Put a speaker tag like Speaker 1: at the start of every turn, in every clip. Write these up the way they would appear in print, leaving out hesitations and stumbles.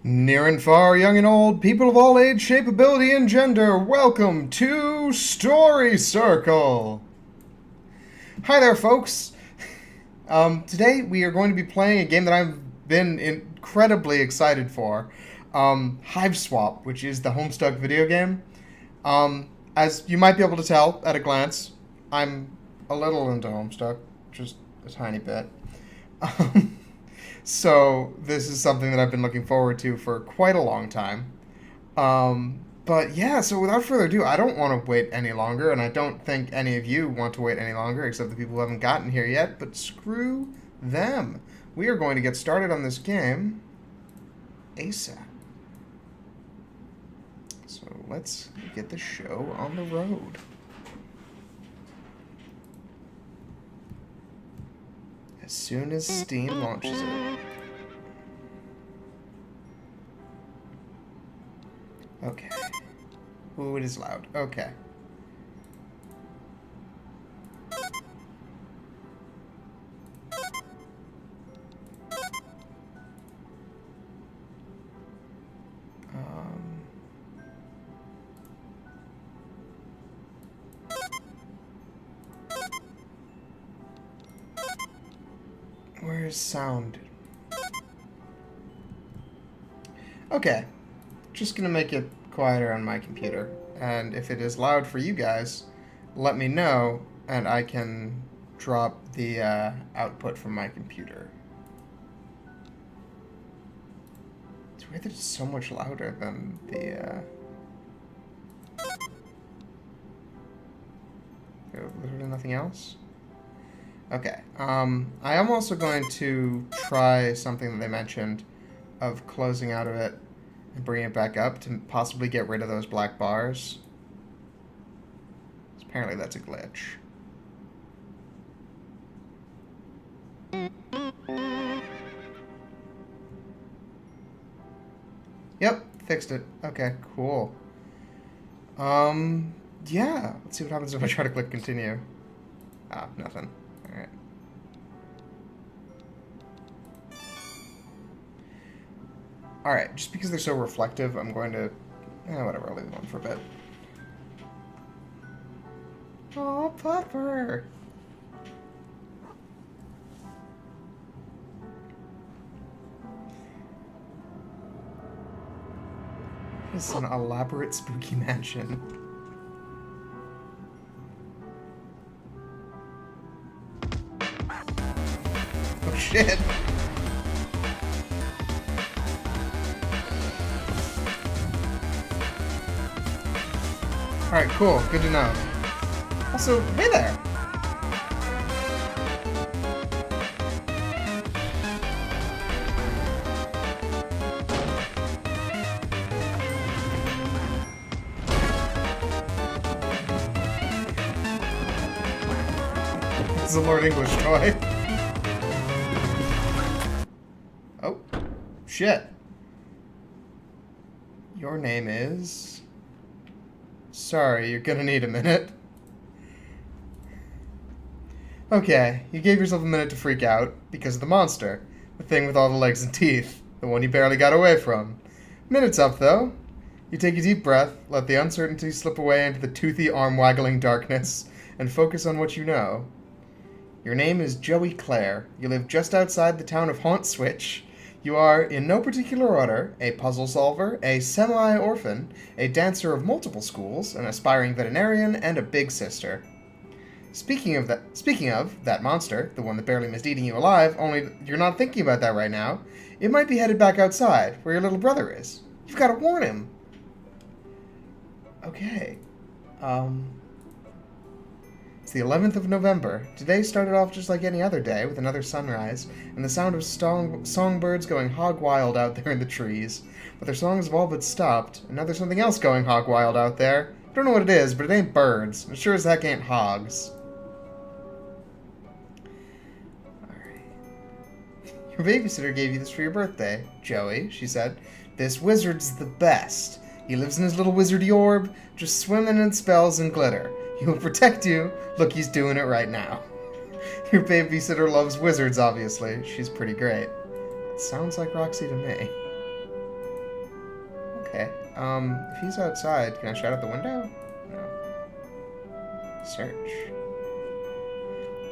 Speaker 1: Near and far, young and old, people of all age, shape, ability, and gender, welcome to Story Circle! Hi there, folks! Today we are going to be playing a game that I've been incredibly excited for. Hive Swap, which is the Homestuck video game. As you might be able to tell at a glance, I'm a little into Homestuck, just a tiny bit. Um, so this is something that I've been looking forward to for quite a long time. But yeah, so without further ado, I don't want to wait any longer, and I don't think any of you want to wait any longer, except the people who haven't gotten here yet, but screw them. We are going to get started on this game ASAP. So let's get the show on the road. As soon as Steam launches it. Okay. Ooh, it is loud. Okay. Um, where is sound? Okay. Just gonna make it quieter on my computer. And if it is loud for you guys, let me know, and I can drop the output from my computer. It's weird that it's so much louder than the... literally nothing else? Okay. I am also going to try something that they mentioned of closing out of it and bringing it back up to possibly get rid of those black bars. Apparently that's a glitch. Yep, fixed it. Okay, cool. Yeah. Let's see what happens if I try to click continue. Ah, nothing. Alright. Alright, just because they're so reflective, I'm going to... whatever, I'll leave them on for a bit. Oh, Pupper! It's an elaborate spooky mansion. Oh shit! Alright, cool. Good to know. Also, hey there! This is a Lord English toy. Oh. Shit. Your name is... Sorry, you're gonna need a minute. Okay, you gave yourself a minute to freak out because of the monster. The thing with all the legs and teeth. The one you barely got away from. Minute's up, though. You take a deep breath, let the uncertainty slip away into the toothy, arm-waggling darkness, and focus on what you know. Your name is Joey Clare. You live just outside the town of Haunt Switch. You are, in no particular order, a puzzle solver, a semi-orphan, a dancer of multiple schools, an aspiring veterinarian, and a big sister. Speaking of that monster, the one that barely missed eating you alive, only you're not thinking about that right now, it might be headed back outside, where your little brother is. You've got to warn him. Okay. It's the 11th of November. Today started off just like any other day, with another sunrise, and the sound of songbirds going hog wild out there in the trees. But their songs have all but stopped, and now there's something else going hog wild out there. I don't know what it is, but it ain't birds. It sure as heck ain't hogs. Your babysitter gave you this for your birthday, Joey, she said. This wizard's the best. He lives in his little wizardy orb, just swimming in spells and glitter. He will protect you. Look, he's doing it right now. Your babysitter loves wizards, obviously. She's pretty great. Sounds like Roxy to me. Okay. If he's outside, can I shout out the window? No. Search.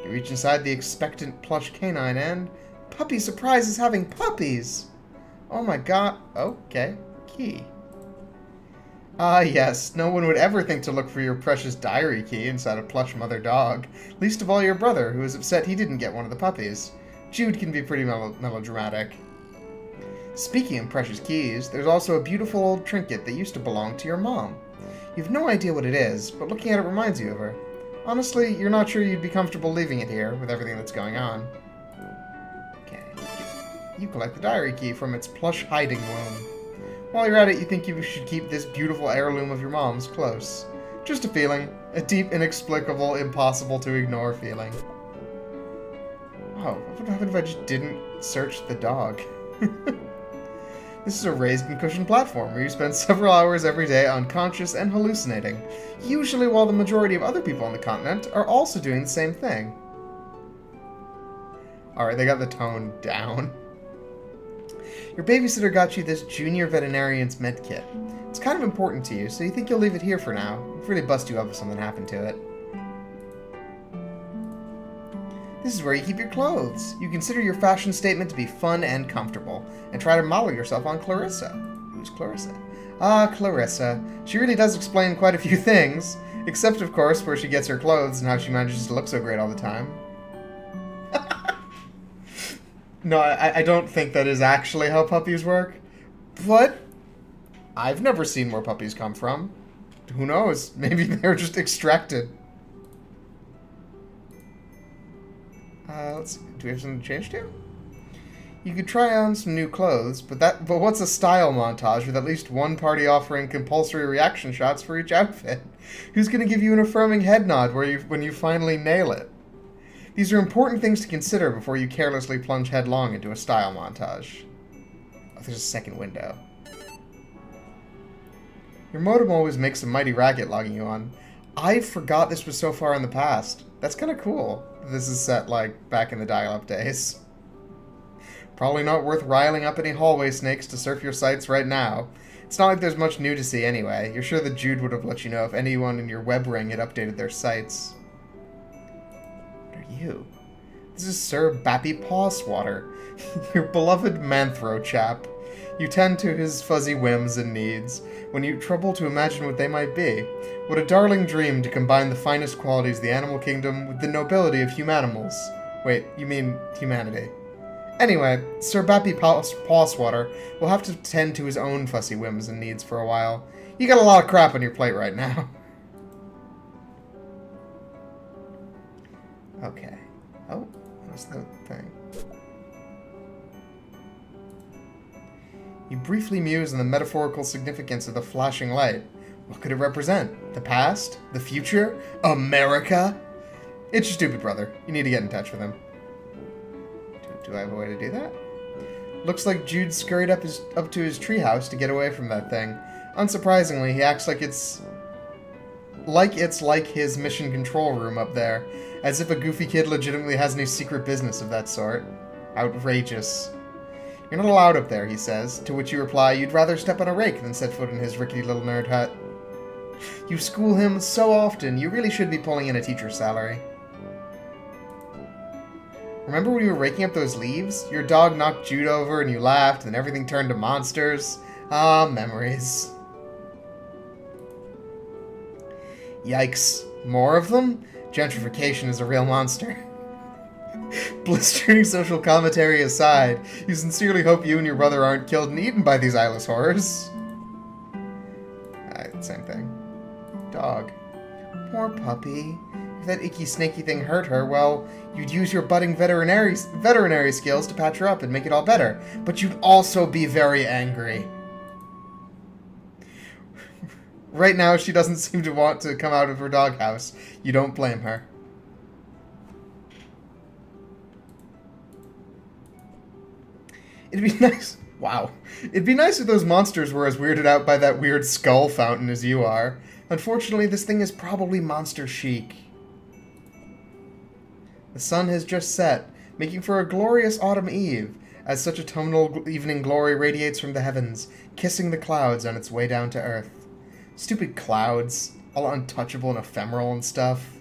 Speaker 1: You reach inside the expectant plush canine and... Puppy Surprise is having puppies! Oh my god. Okay. Key. Ah, yes. No one would ever think to look for your precious diary key inside a plush mother dog. Least of all your brother, who is upset he didn't get one of the puppies. Jude can be pretty melodramatic. Speaking of precious keys, there's also a beautiful old trinket that used to belong to your mom. You've no idea what it is, but looking at it reminds you of her. Honestly, you're not sure you'd be comfortable leaving it here, with everything that's going on. Okay. You collect the diary key from its plush hiding room. While you're at it, you think you should keep this beautiful heirloom of your mom's close. Just a feeling. A deep, inexplicable, impossible to ignore feeling. Oh, what would happen if I just didn't search the dog? This is a raised and cushioned platform where you spend several hours every day unconscious and hallucinating, usually while the majority of other people on the continent are also doing the same thing. Alright, they got the tone down. Your babysitter got you this junior veterinarian's med kit. It's kind of important to you, so you think you'll leave it here for now. It'd really bust you up if something happened to it. This is where you keep your clothes. You consider your fashion statement to be fun and comfortable, and try to model yourself on Clarissa. Who's Clarissa? Ah, Clarissa. She really does explain quite a few things, except, of course, where she gets her clothes and how she manages to look so great all the time. No, I don't think that is actually how puppies work, but I've never seen where puppies come from. Who knows? Maybe they're just extracted. Let's see. Do we have something to change to? You could try on some new clothes, but what's a style montage with at least one party offering compulsory reaction shots for each outfit? Who's going to give you an affirming head nod when you finally nail it? These are important things to consider before you carelessly plunge headlong into a style montage. Oh, there's a second window. Your modem always makes a mighty racket logging you on. I forgot this was so far in the past. That's kind of cool. This is set, like, back in the dial-up days. Probably not worth riling up any hallway snakes to surf your sites right now. It's not like there's much new to see anyway. You're sure that Jude would have let you know if anyone in your web ring had updated their sites. What are you? This is Sir Bappy Pawswater, your beloved Manthro chap. You tend to his fuzzy whims and needs, when you trouble to imagine what they might be. What a darling dream to combine the finest qualities of the animal kingdom with the nobility of humanimals. Wait, you mean humanity. Anyway, Sir Bappy Pawswater will have to tend to his own fussy whims and needs for a while. You got a lot of crap on your plate right now. Okay. Oh, what's the thing? You briefly muse on the metaphorical significance of the flashing light. What could it represent? The past? The future? America? It's your stupid brother. You need to get in touch with him. Do I have a way to do that? Looks like Jude scurried up to his treehouse to get away from that thing. Unsurprisingly, he acts like it's like his mission control room up there, as if a goofy kid legitimately has any secret business of that sort. Outrageous. You're not allowed up there, he says, to which you reply you'd rather step on a rake than set foot in his rickety little nerd hut. You school him so often, you really should be pulling in a teacher's salary. Remember when you were raking up those leaves? Your dog knocked Jude over and you laughed, and everything turned to monsters. Ah, memories. Yikes. More of them? Gentrification is a real monster. Blistering social commentary aside, you sincerely hope you and your brother aren't killed and eaten by these eyeless horrors. Same thing. Dog. Poor puppy. If that icky snaky thing hurt her, well, you'd use your budding veterinary skills to patch her up and make it all better. But you'd also be very angry. Right now, she doesn't seem to want to come out of her doghouse. You don't blame her. It'd be nice... Wow. It'd be nice if those monsters were as weirded out by that weird skull fountain as you are. Unfortunately, this thing is probably monster chic. The sun has just set, making for a glorious autumn eve, as such autumnal evening glory radiates from the heavens, kissing the clouds on its way down to earth. Stupid clouds, all untouchable and ephemeral and stuff.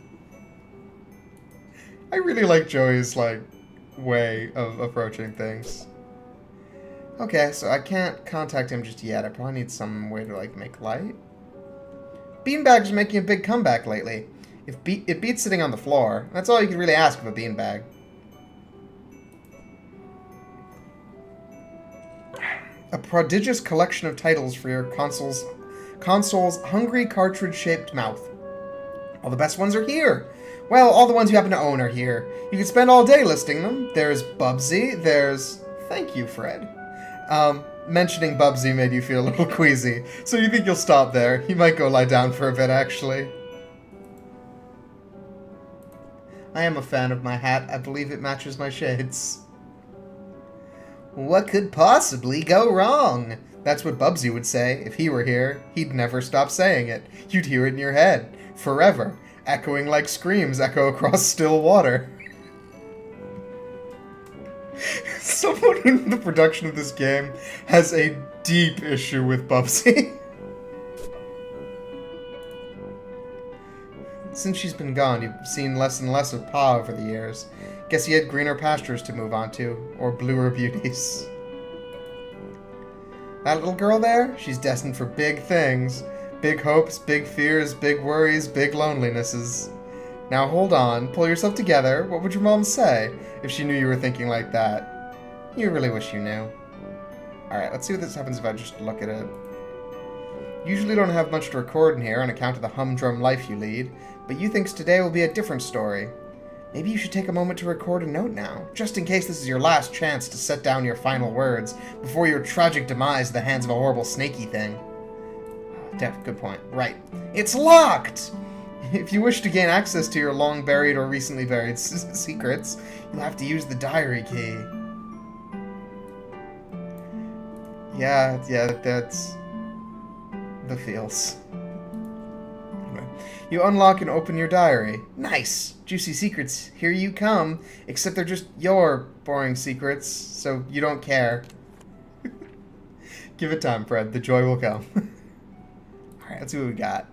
Speaker 1: I really like Joey's, way of approaching things. Okay, so I can't contact him just yet. I probably need some way to, make light. Beanbags are making a big comeback lately. It beats sitting on the floor. That's all you can really ask of a beanbag. A prodigious collection of titles for your console's hungry cartridge-shaped mouth. All the best ones are here. Well, all the ones you happen to own are here. You could spend all day listing them. There's Bubsy, there's... Thank you, Fred. Mentioning Bubsy made you feel a little queasy, so you think you'll stop there. You might go lie down for a bit, actually. I am a fan of my hat. I believe it matches my shades. What could possibly go wrong? That's what Bubsy would say. If he were here, he'd never stop saying it. You'd hear it in your head. Forever. Echoing like screams echo across still water. Someone in the production of this game has a deep issue with Bubsy. Since she's been gone, you've seen less and less of Pa over the years. Guess he had greener pastures to move on to, or bluer beauties. That little girl there, she's destined for big things. Big hopes, big fears, big worries, big lonelinesses. Now hold on, pull yourself together. What would your mom say if she knew you were thinking like that? You really wish you knew. Alright, let's see what this happens if I just look at it. Usually don't have much to record in here on account of the humdrum life you lead, but you thinks today will be a different story. Maybe you should take a moment to record a note now, just in case this is your last chance to set down your final words before your tragic demise at the hands of a horrible snaky thing. Good point. Right. It's locked! If you wish to gain access to your long-buried or recently buried secrets, you'll have to use the diary key. Yeah, that's... the feels. Anyway, you unlock and open your diary. Nice! Juicy secrets, here you come. Except they're just your boring secrets, so you don't care. Give it time, Fred. The joy will come. Alright, let's see what we got.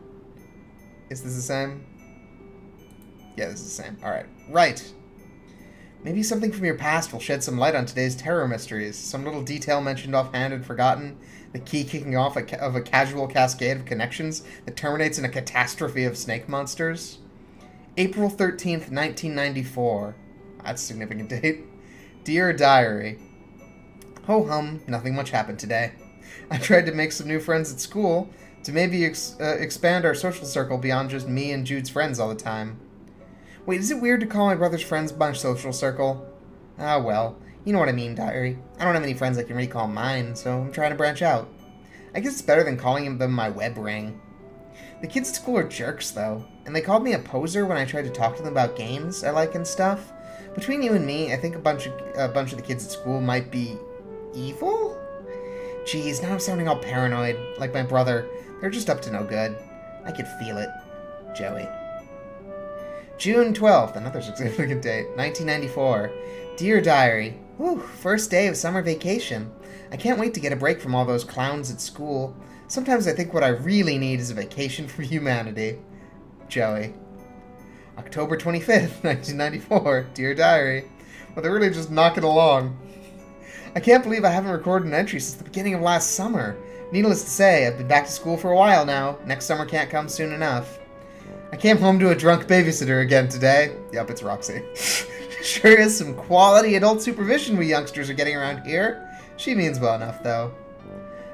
Speaker 1: Is this the same? Yeah, this is the same. Alright. Right. Maybe something from your past will shed some light on today's terror mysteries. Some little detail mentioned offhand and forgotten. The key kicking off of a casual cascade of connections that terminates in a catastrophe of snake monsters. April 13th, 1994. That's a significant date. Dear Diary. Ho-hum, nothing much happened today. I tried to make some new friends at school, to maybe expand our social circle beyond just me and Jude's friends all the time. Wait, is it weird to call my brother's friends my social circle? Ah, well, you know what I mean, Diary. I don't have any friends I can really call mine, so I'm trying to branch out. I guess it's better than calling them my web ring. The kids at school are jerks, though, and they called me a poser when I tried to talk to them about games I like and stuff. Between you and me, I think a bunch of the kids at school might be evil? Geez, now I'm sounding all paranoid, like my brother. They're just up to no good. I could feel it. Joey. June 12th, another significant date, 1994. Dear Diary. Whew, first day of summer vacation. I can't wait to get a break from all those clowns at school. Sometimes I think what I really need is a vacation from humanity. Joey. October 25th, 1994. Dear Diary. Well, they're really just knocking along. I can't believe I haven't recorded an entry since the beginning of last summer. Needless to say, I've been back to school for a while now. Next summer can't come soon enough. I came home to a drunk babysitter again today. Yep, it's Roxy. Sure is some quality adult supervision we youngsters are getting around here. She means well enough, though.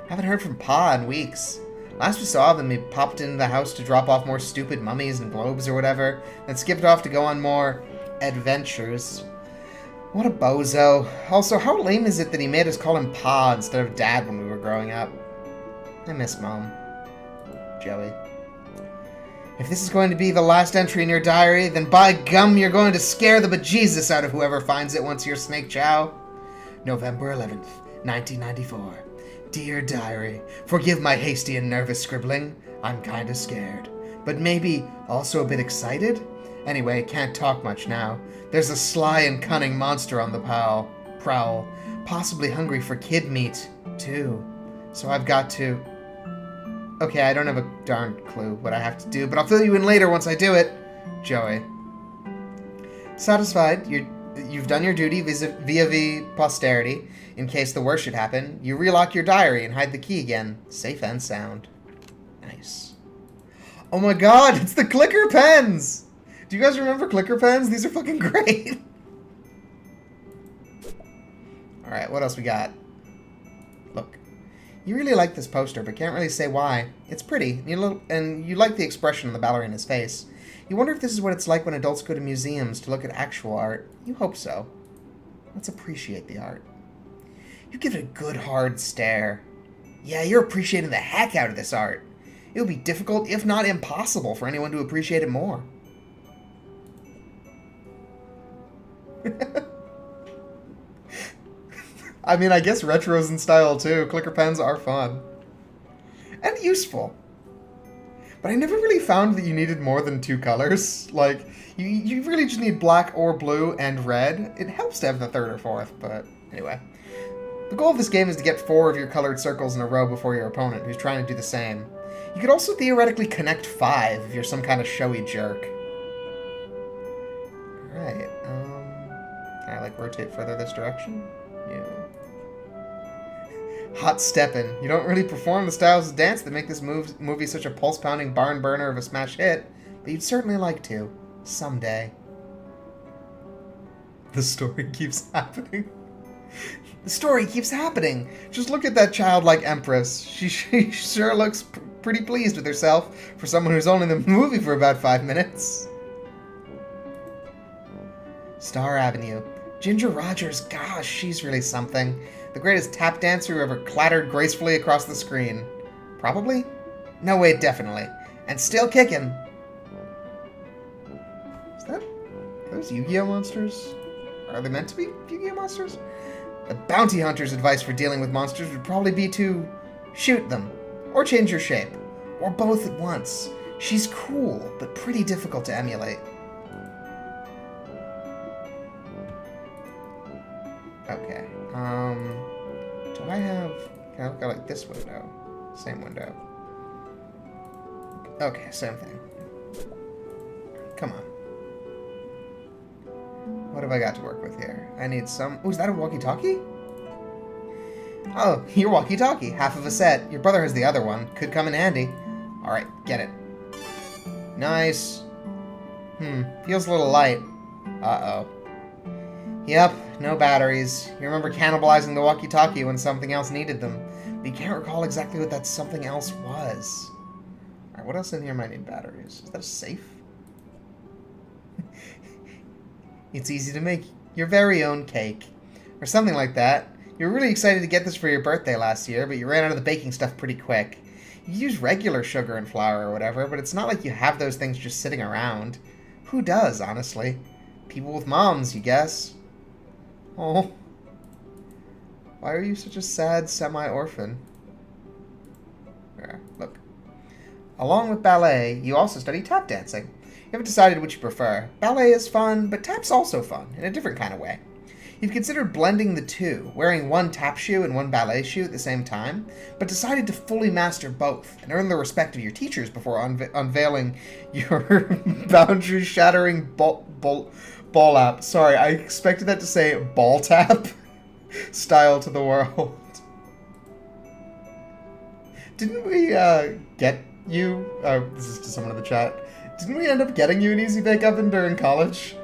Speaker 1: Haven't heard from Pa in weeks. Last we saw them, he popped into the house to drop off more stupid mummies and globes or whatever, then skipped off to go on more adventures. What a bozo. Also, how lame is it that he made us call him Pa instead of Dad when we were growing up? I miss Mom. Joey. If this is going to be the last entry in your diary, then by gum, you're going to scare the bejesus out of whoever finds it once you're Snake Chow. November 11th, 1994. Dear Diary, forgive my hasty and nervous scribbling. I'm kinda scared. But maybe also a bit excited? Anyway, can't talk much now. There's a sly and cunning monster on the prowl. prowl, possibly hungry for kid meat, too. So I've got to... Okay, I don't have a darn clue what I have to do, but I'll fill you in later once I do it. Joey. Satisfied, you've done your duty via posterity. In case the worst should happen, you relock your diary and hide the key again. Safe and sound. Nice. Oh my god, it's the clicker pens! Do you guys remember clicker pens? These are fucking great. Alright, what else we got? Look. You really like this poster, but can't really say why. It's pretty, and you like the expression on the ballerina's face. You wonder if this is what it's like when adults go to museums to look at actual art. You hope so. Let's appreciate the art. You give it a good hard stare. Yeah, you're appreciating the heck out of this art. It would be difficult, if not impossible, for anyone to appreciate it more. I mean, I guess retro's in style too. Clicker pens are fun. And useful. But I never really found that you needed more than 2 colors. Like, you really just need black or blue and red. It helps to have the 3rd or 4th, but anyway. The goal of this game is to get 4 of your colored circles in a row before your opponent, who's trying to do the same. You could also theoretically connect 5 if you're some kind of showy jerk. Alright, can I, like, rotate further this direction? Yeah. Hot steppin'. You don't really perform the styles of dance that make this movie such a pulse-pounding barn burner of a smash hit, but you'd certainly like to. Someday. The story keeps happening. The story keeps happening. Just look at that childlike empress. She sure looks pretty pleased with herself for someone who's only in the movie for about 5 minutes. Star Avenue. Ginger Rogers, gosh, she's really something. The greatest tap dancer who ever clattered gracefully across the screen. Probably? No, wait, definitely. And still kicking. Is that... Are those Yu-Gi-Oh monsters? Are they meant to be Yu-Gi-Oh monsters? The bounty hunter's advice for dealing with monsters would probably be to shoot them, or change your shape, or both at once. She's cool, but pretty difficult to emulate. Okay, do I have... Can I look at, like, this window? Same window. Okay, same thing. Come on. What have I got to work with here? I need some... Oh, is that a walkie-talkie? Oh, your walkie-talkie. Half of a set. Your brother has the other one. Could come in handy. Alright, get it. Nice. Feels a little light. Uh-oh. Yep, no batteries. You remember cannibalizing the walkie-talkie when something else needed them. But you can't recall exactly what that something else was. Alright, what else in here might need batteries? Is that a safe? It's easy to make your very own cake. Or something like that. You were really excited to get this for your birthday last year, but you ran out of the baking stuff pretty quick. You use regular sugar and flour or whatever, but it's not like you have those things just sitting around. Who does, honestly? People with moms, you guess. Oh. Why are you such a sad semi-orphan? There, look. Along with ballet, you also study tap dancing. You haven't decided which you prefer. Ballet is fun, but tap's also fun, in a different kind of way. You've considered blending the two, wearing one tap shoe and one ballet shoe at the same time, but decided to fully master both and earn the respect of your teachers before unveiling your boundary-shattering ball app. Sorry, I expected that to say ball tap style to the world. Didn't we get you? This is to someone in the chat. Didn't we end up getting you an Easy Bake Oven during college?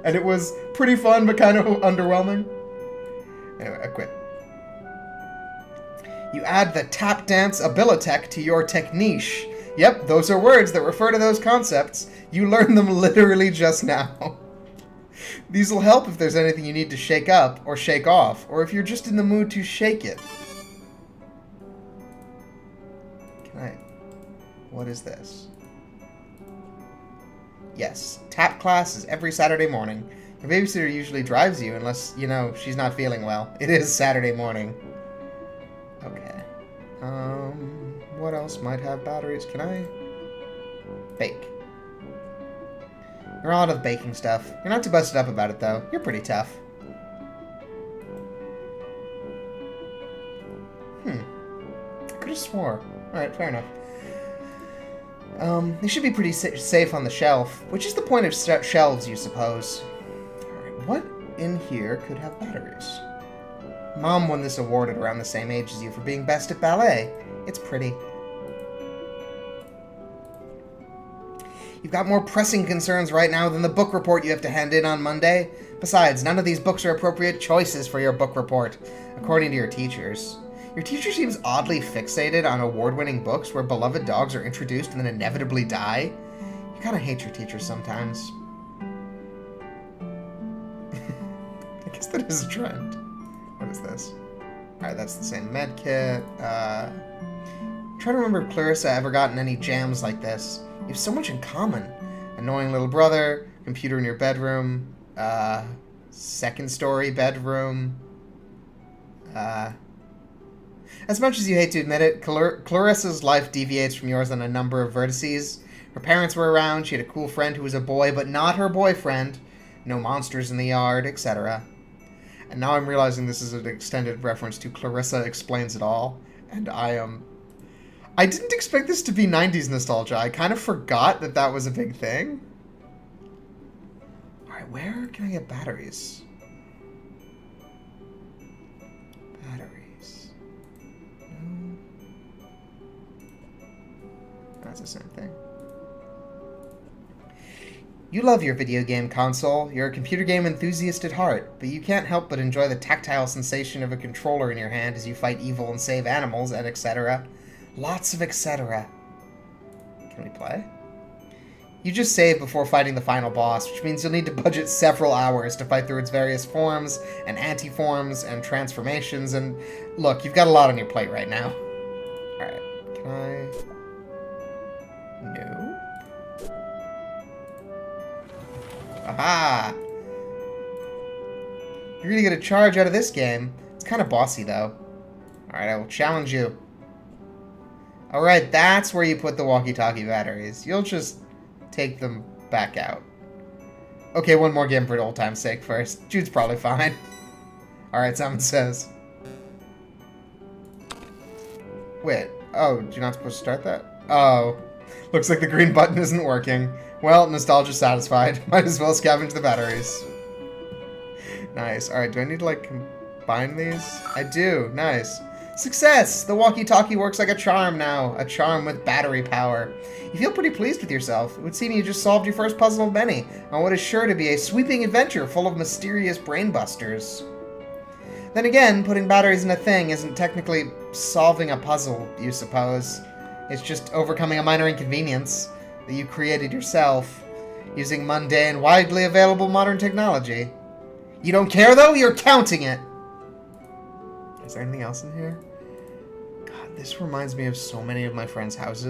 Speaker 1: And it was pretty fun, but kind of underwhelming. Anyway, I quit. You add the tap dance abilitech to your techniche. Yep, those are words that refer to those concepts. You learned them literally just now. These will help if there's anything you need to shake up or shake off, or if you're just in the mood to shake it. What is this? Yes, tap class is every Saturday morning. Your babysitter usually drives you unless, you know, she's not feeling well. It is Saturday morning. Okay. What else might have batteries? Can I... Bake. You're all out of baking stuff. You're not too busted up about it, though. You're pretty tough. I could have swore. Alright, fair enough. They should be pretty safe on the shelf, which is the point of shelves, you suppose. Alright, what in here could have batteries? Mom won this award at around the same age as you for being best at ballet. It's pretty. You've got more pressing concerns right now than the book report you have to hand in on Monday. Besides, none of these books are appropriate choices for your book report, according to your teachers. Your teacher seems oddly fixated on award-winning books where beloved dogs are introduced and then inevitably die. You kind of hate your teachers sometimes. I guess that is a trend. What is this? Alright, that's the same med kit. Try to remember if Clarissa ever gotten any jams like this. You have so much in common. Annoying little brother, computer in your bedroom, second story bedroom. As much as you hate to admit it, Clarissa's life deviates from yours on a number of vertices. Her parents were around, she had a cool friend who was a boy, but not her boyfriend. No monsters in the yard, etc. And now I'm realizing this is an extended reference to Clarissa Explains It All, and I didn't expect this to be 90s nostalgia. I kind of forgot that that was a big thing. Alright, where can I get batteries? Batteries. No. That's the same thing. You love your video game console. You're a computer game enthusiast at heart, but you can't help but enjoy the tactile sensation of a controller in your hand as you fight evil and save animals, and etc. Lots of etc. Can we play? You just save before fighting the final boss, which means you'll need to budget several hours to fight through its various forms, and anti-forms, and transformations, and look, you've got a lot on your plate right now. Alright, can I... No? Aha! You're gonna get a charge out of this game. It's kind of bossy, though. Alright, I will challenge you. Alright, that's where you put the walkie-talkie batteries. You'll just take them back out. Okay, one more game for old time's sake first. Jude's probably fine. Alright, Simon says. Wait. Oh, you're not supposed to start that? Oh. Looks like the green button isn't working. Well, nostalgia satisfied. Might as well scavenge the batteries. Nice. Alright, do I need to, like, combine these? I do. Nice. Success! The walkie-talkie works like a charm now. A charm with battery power. You feel pretty pleased with yourself. It would seem you just solved your first puzzle of many, on what is sure to be a sweeping adventure full of mysterious brainbusters. Then again, putting batteries in a thing isn't technically solving a puzzle, you suppose. It's just overcoming a minor inconvenience that you created yourself, using mundane, widely available modern technology. You don't care, though? You're counting it! Is there anything else in here? God, this reminds me of so many of my friends' houses.